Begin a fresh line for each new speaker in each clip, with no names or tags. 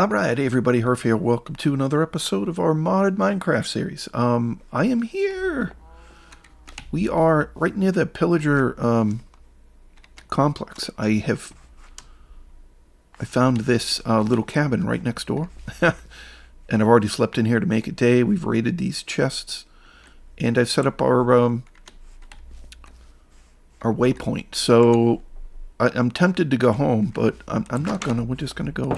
Alright, hey everybody, Hrph here. Welcome to another episode of our modded Minecraft series. I am here. We are right near the Pillager complex. I found this little cabin right next door. And I've already slept in here to make it day. We've raided these chests. And I've set up our waypoint. So I'm tempted to go home, but I'm not gonna. We're just gonna go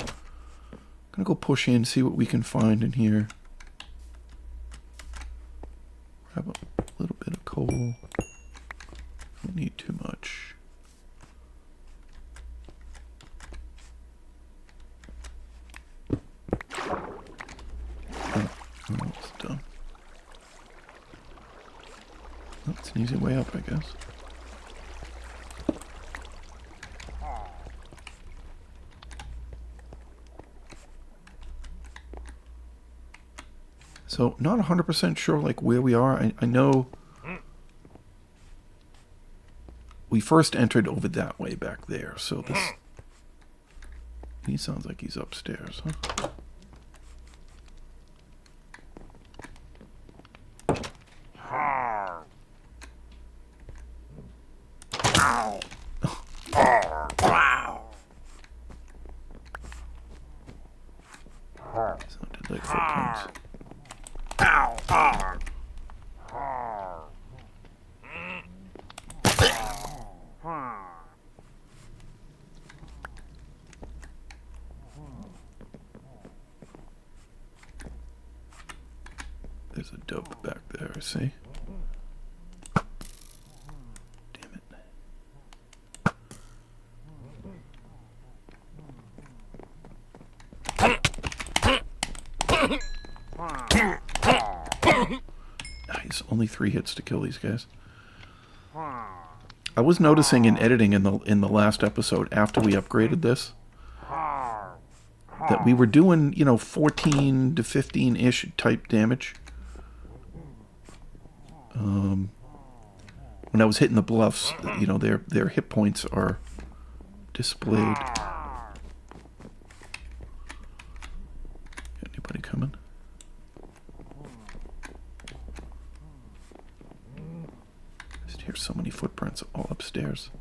push in, see what we can find in here. Grab a little bit of coal. Don't need too much. Oh, almost done. That's an easy way up, I guess. So, not 100% sure, like, where we are. I know we first entered over that way back there, so this... He sounds like he's upstairs, huh? Sounded like footprints. There's a dope back there, I see. Damn it. Nice, only 3 hits to kill these guys. I was noticing in editing in the last episode after we upgraded this that we were doing, you know, 14 to 15-ish type damage. When I was hitting the bluffs, you know, their hit points are displayed. Anybody coming? I just hear so many footprints all upstairs.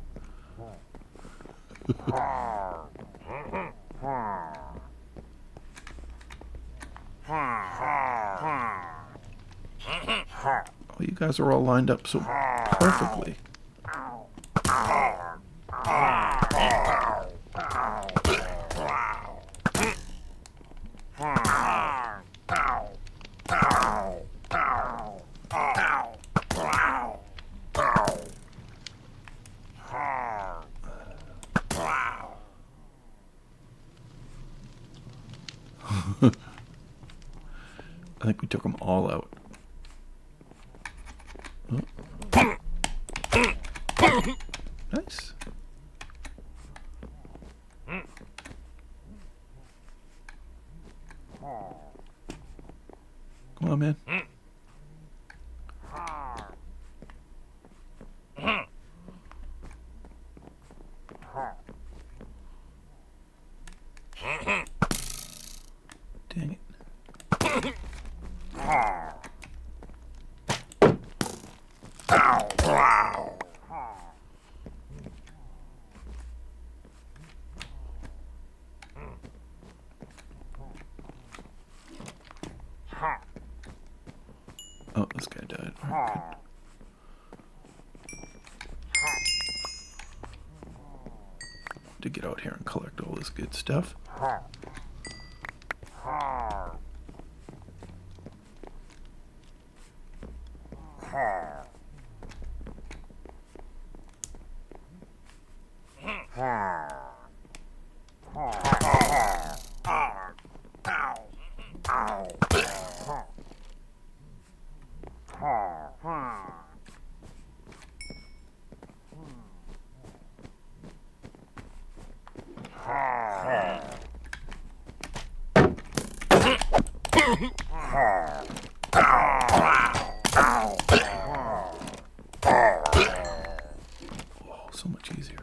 Oh, you guys are all lined up so perfectly. I think we took them all out. Oh. Nice. Come on, man. Dang it. Oh, this guy died. All right, good. To get out here and collect all this good stuff. Oh, so much easier.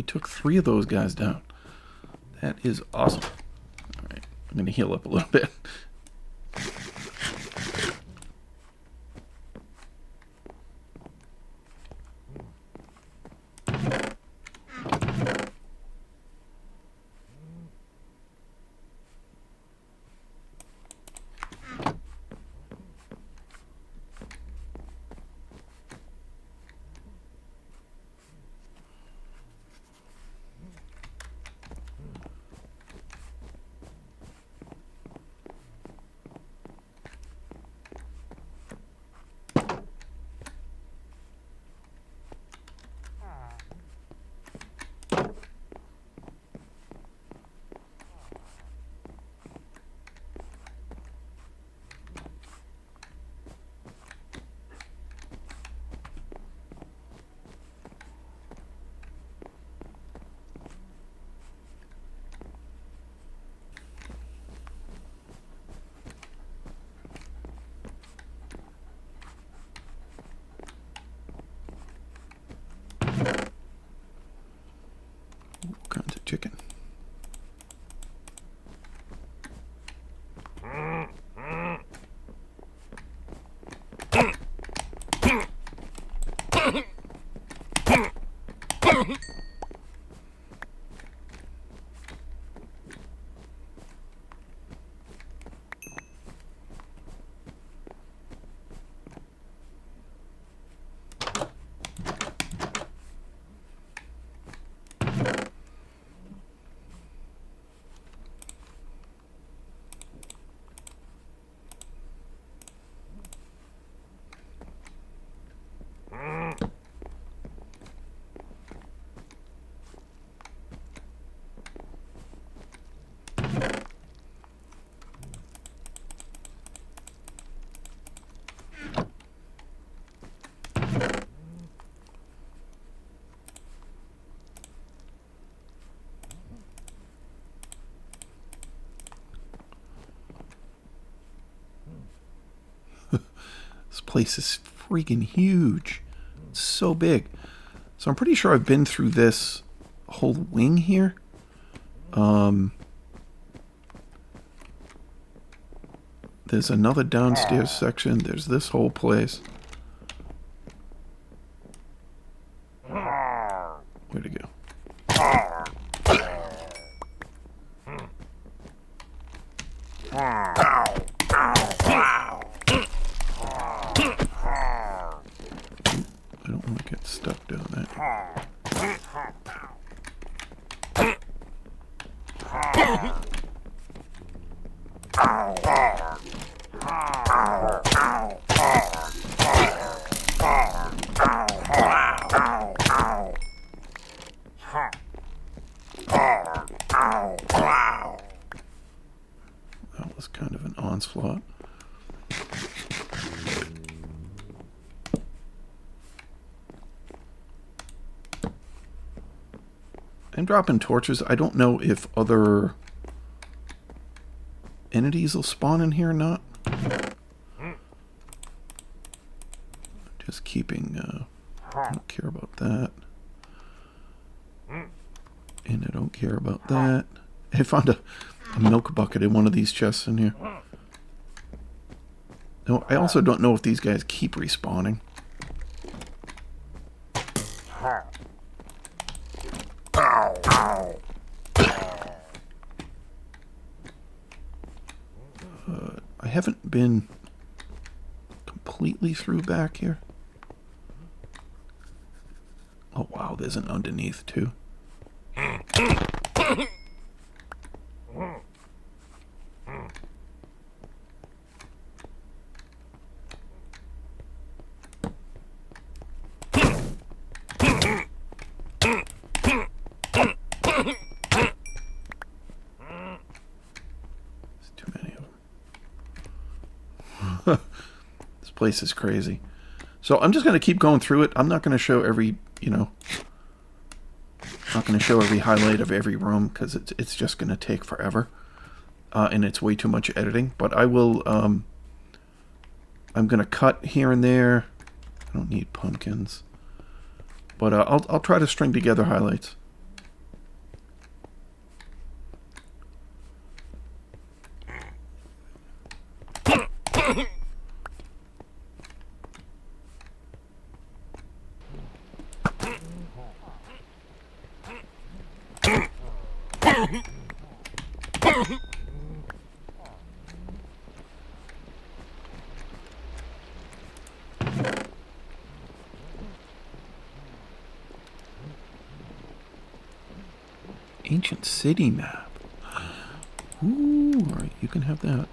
we took 3 of those guys down. That is awesome. Alright, I'm going to heal up a little bit. Kinds of chicken. This place is freaking huge. It's so big. So I'm pretty sure I've been through this whole wing here. There's another downstairs section. There's this whole place. Where'd it go? I don't want to get stuck down there. That was kind of an onslaught. I'm dropping torches. I don't know if other entities will spawn in here or not. Just keeping, I don't care about that. And I don't care about that. I found a milk bucket in one of these chests in here. No, I also don't know if these guys keep respawning. I haven't been completely through back here. Oh wow, there's an underneath too. This place is crazy. So I'm just going to keep going through it. I'm not going to show every, not going to show every highlight of every room because it's just going to take forever. And it's way too much editing. But I will, I'm going to cut here and there. I don't need pumpkins. But I'll try to string together highlights. Ancient city map. Ooh, alright, you can have that.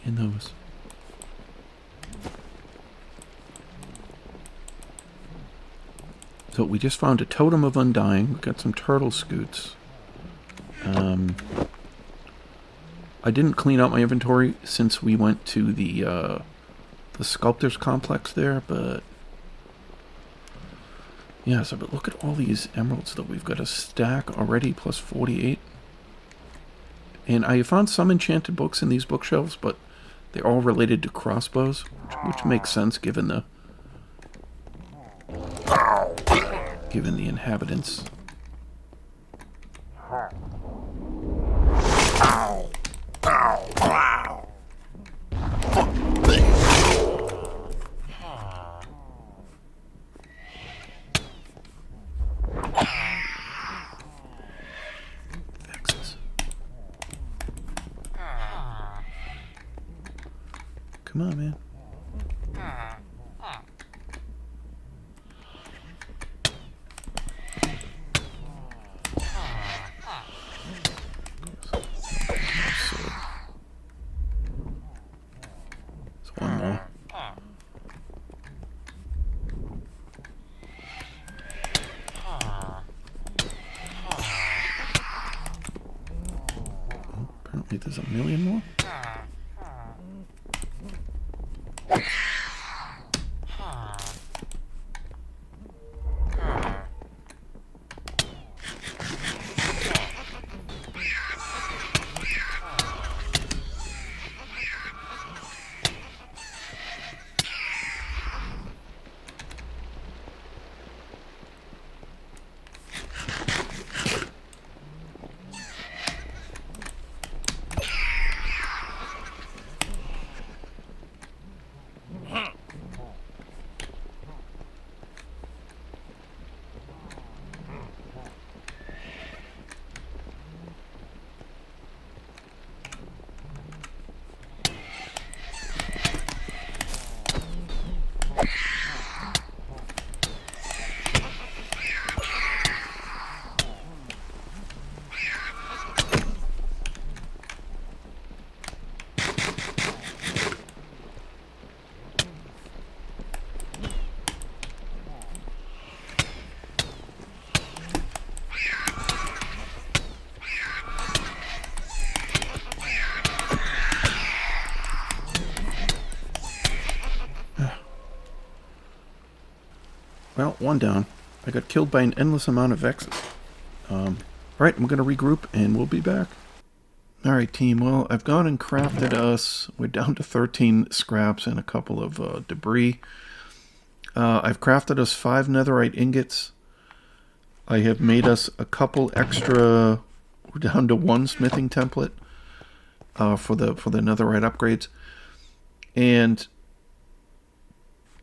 In those. So we just found a totem of undying. We got some turtle scoots. I didn't clean out my inventory since we went to the sculptor's complex there, but yeah, so but look at all these emeralds that we've got a stack already, plus 48. And I found some enchanted books in these bookshelves, but they're all related to crossbows, which makes sense given the inhabitants. Vexes. Come on, man. One more. Oh, apparently there's a million more. Well, one down. I got killed by an endless amount of Vexes. Alright, I'm going to regroup and we'll be back. Alright, team. Well, I've gone and crafted us. We're down to 13 scraps and a couple of debris. I've crafted us 5 netherite ingots. I have made us a couple extra. We're down to 1 smithing template for the netherite upgrades. And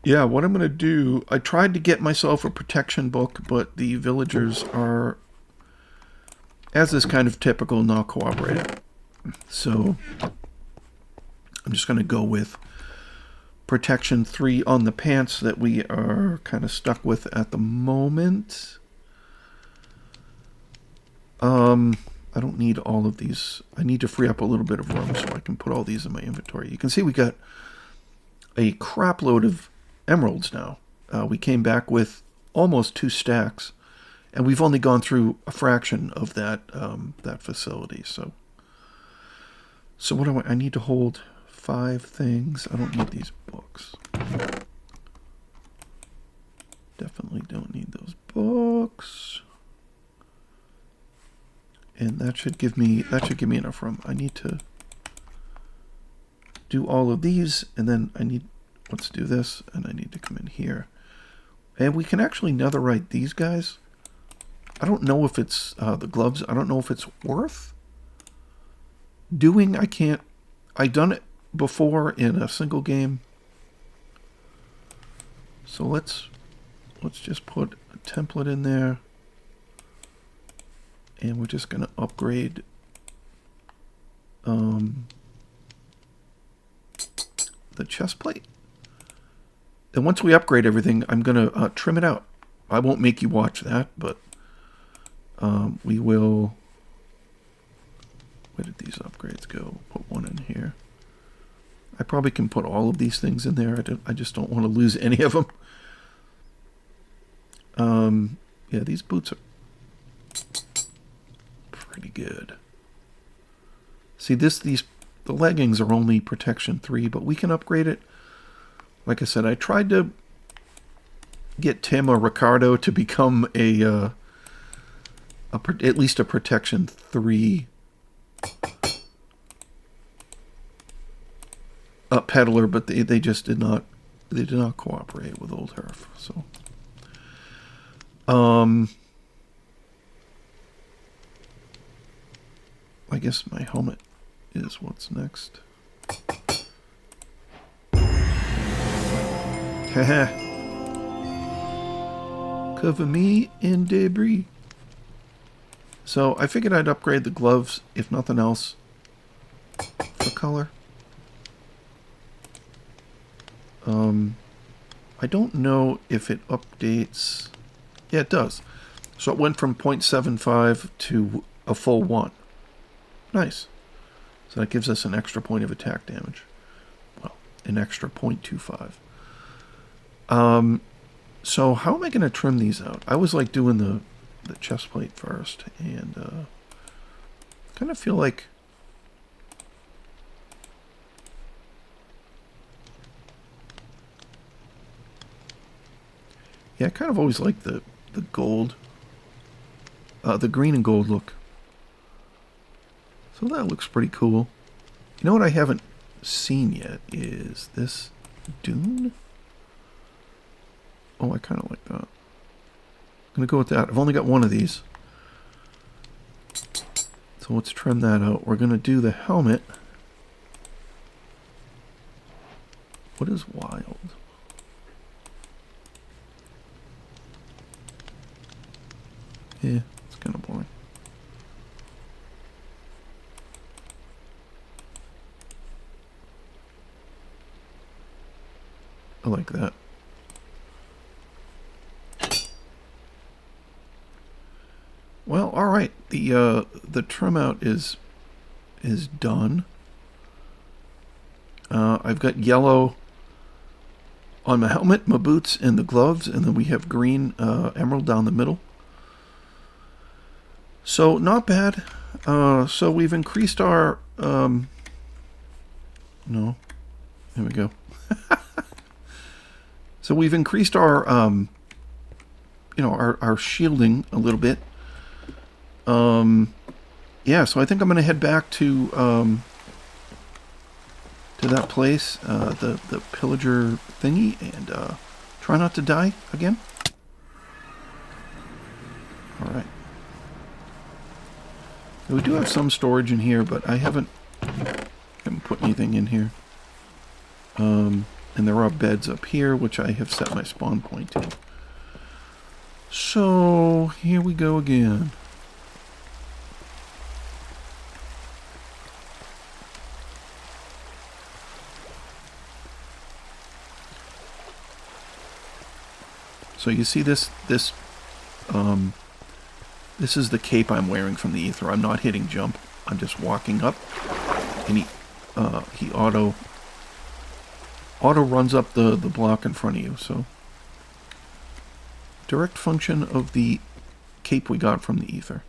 yeah, what I'm going to do, I tried to get myself a protection book, but the villagers are, as is kind of typical, not cooperating. So I'm just going to go with protection 3 on the pants that we are kind of stuck with at the moment. I don't need all of these. I need to free up a little bit of room so I can put all these in my inventory. You can see we got a crap load of emeralds now. We came back with almost 2 stacks, and we've only gone through a fraction of that that facility. So what do I need to hold 5 things. I don't need these books. Definitely don't need those books. And that should give me enough room. I need to do all of these, and then let's do this, and I need to come in here. And we can actually netherite these guys. I don't know if it's the gloves. I don't know if it's worth doing. I've done it before in a single game. So let's just put a template in there. And we're just going to upgrade the chest plate. And once we upgrade everything, I'm going to trim it out. I won't make you watch that, but we will... Where did these upgrades go? Put one in here. I probably can put all of these things in there. I just don't want to lose any of them. Yeah, these boots are pretty good. See, the leggings are only protection 3, but we can upgrade it. Like I said, I tried to get Tim or Ricardo to become at least a protection 3 peddler, but they just did not cooperate with old Hrph. So I guess my helmet is what's next. Haha. Cover me in debris. So I figured I'd upgrade the gloves, if nothing else, for color. I don't know if it updates. Yeah, it does. So it went from 0.75 to a full 1. Nice. So that gives us an extra point of attack damage. Well, an extra 0.25. So how am I going to trim these out? I was like doing the chest plate first, and kind of feel like I kind of always like the gold, the green and gold look. So that looks pretty cool. You know what I haven't seen yet is this dune. Oh, I kind of like that. I'm going to go with that. I've only got one of these. So let's trim that out. We're going to do the helmet. What is wild? Yeah, it's kind of boring. I like that. Well, all right. The trim out is done. I've got yellow on my helmet, my boots, and the gloves, and then we have green emerald down the middle. So not bad. So we've increased our no. There we go. So we've increased our our shielding a little bit. Yeah, so I think I'm going to head back to that place, the Pillager thingy, and try not to die again. All right. We do have some storage in here, but I haven't put anything in here. And there are beds up here, which I have set my spawn point to. So here we go again. So you see this is the cape I'm wearing from the ether. I'm not hitting jump. I'm just walking up, and he auto runs up the block in front of you. So direct function of the cape we got from the ether.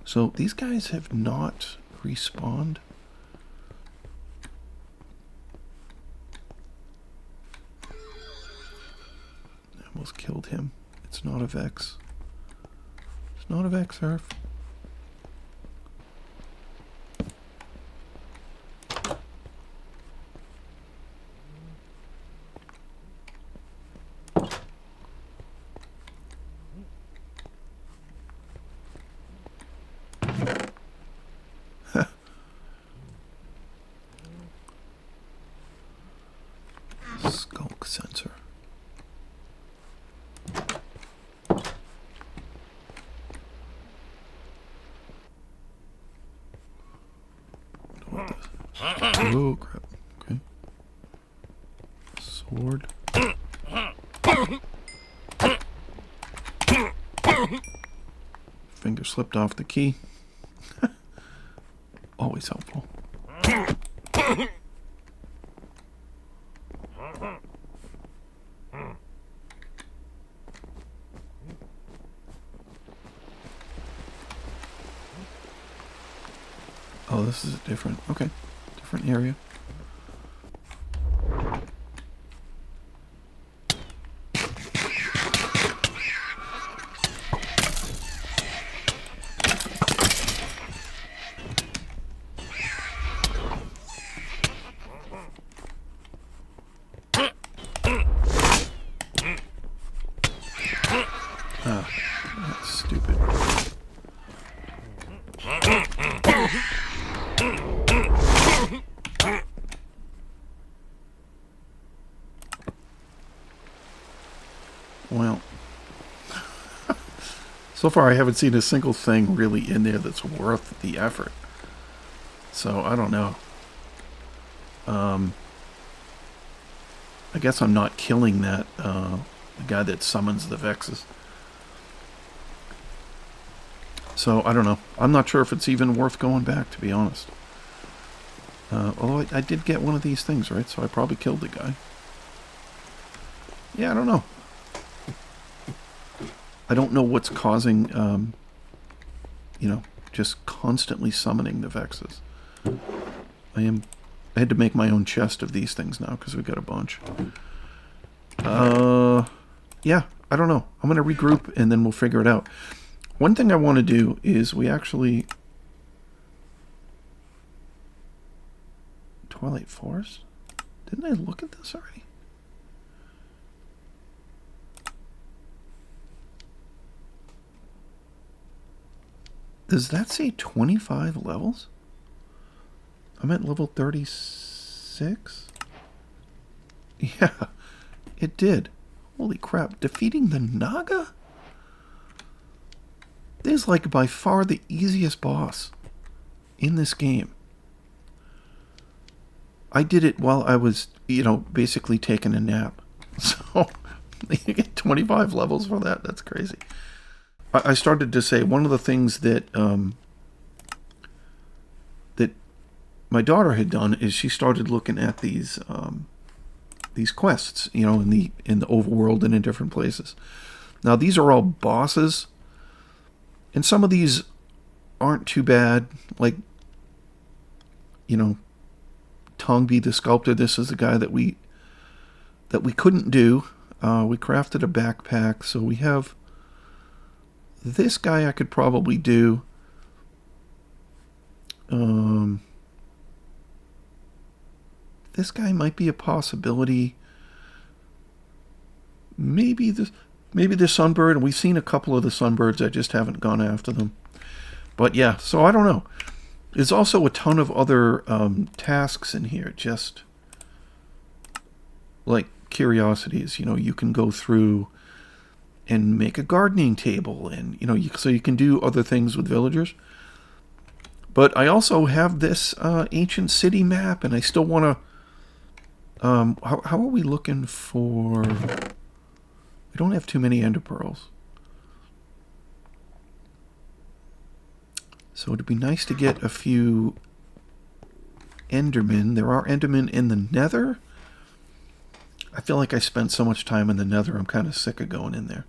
So these guys have not respawned. I almost killed him. It's not a Vex. It's not a Vex, Hrph. Skulk sensor. Oh, crap. Okay. Sword. Finger slipped off the key. Always helpful. Oh, this is a different, okay, different area. Ah, that's stupid. Well, so far I haven't seen a single thing really in there that's worth the effort. So, I don't know. I guess I'm not killing that, the guy that summons the Vexes. So, I don't know. I'm not sure if it's even worth going back, to be honest. Although I did get one of these things, right? So I probably killed the guy. Yeah, I don't know. I don't know what's causing, you know, just constantly summoning the Vexes. I had to make my own chest of these things now because we got a bunch. Yeah, I don't know. I'm going to regroup and then we'll figure it out. One thing I want to do is we actually... Twilight Forest? Didn't I look at this already? Does that say 25 levels? I'm at level 36? Yeah, it did. Holy crap. Defeating the Naga? This is like by far the easiest boss in this game. I did it while I was, you know, basically taking a nap. So, you get 25 levels for that. That's crazy. I started to say one of the things that that my daughter had done is she started looking at these quests, you know, in the overworld and in different places. Now these are all bosses, and some of these aren't too bad. Like, you know, Tongbi the sculptor. This is the guy that we couldn't do. We crafted a backpack, so we have. This guy I could probably do. This guy might be a possibility. Maybe the sunbird. We've seen a couple of the sunbirds. I just haven't gone after them. But yeah, so I don't know. There's also a ton of other tasks in here. Just like curiosities. You know, you can go through and make a gardening table, and you know, so you can do other things with villagers. But I also have this ancient city map, and I still want to. How are we looking for? We don't have too many ender pearls, so it'd be nice to get a few endermen. There are endermen in the Nether. I feel like I spent so much time in the Nether. I'm kind of sick of going in there.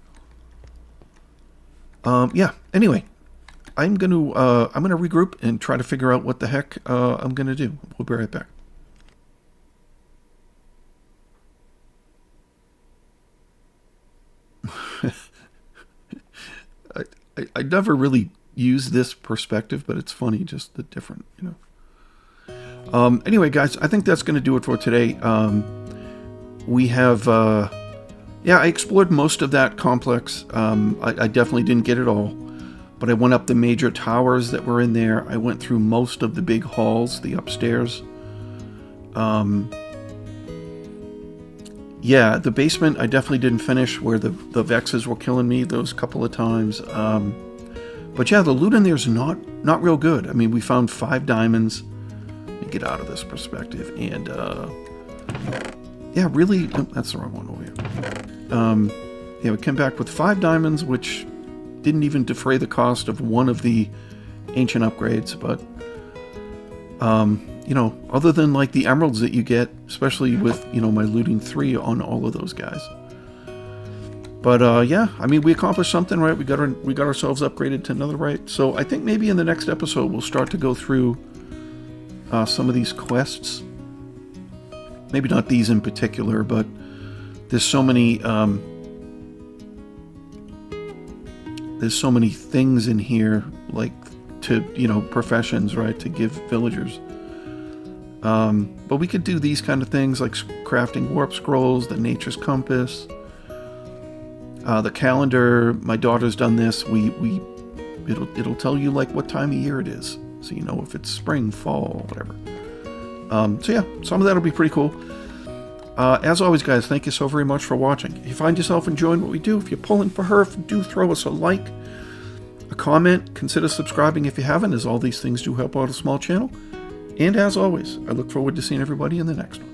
Yeah. Anyway, I'm gonna regroup and try to figure out what the heck I'm gonna do. We'll be right back. I never really use this perspective, but it's funny, just the different, you know. Anyway, guys, I think that's gonna do it for today. We have, yeah, I explored most of that complex. I definitely didn't get it all, but I went up the major towers that were in there. I went through most of the big halls, the upstairs. Yeah, the basement I definitely didn't finish, where the Vexes were killing me those couple of times. But yeah, the loot in there's not real good. I mean, we found 5 diamonds. get out of this perspective. And yeah, really, oh, that's the wrong one over here. Yeah, we came back with 5 diamonds, which didn't even defray the cost of one of the ancient upgrades, but you know, other than like the emeralds that you get, especially with, you know, my looting 3 on all of those guys. But yeah, I mean, we accomplished something, right? We got ourselves upgraded to Netherite. So I think maybe in the next episode we'll start to go through some of these quests. Maybe not these in particular, but there's so many things in here, like to, you know, professions, right, to give villagers. But we could do these kind of things like crafting warp scrolls, the nature's compass. The calendar, my daughter's done this. It'll tell you like what time of year it is, so you know if it's spring, fall, whatever. So yeah, some of that'll be pretty cool. As always, guys, thank you so very much for watching. If you find yourself enjoying what we do, if you're pulling for Hrph, do throw us a like, a comment, consider subscribing if you haven't, as all these things do help out a small channel. And as always, I look forward to seeing everybody in the next one.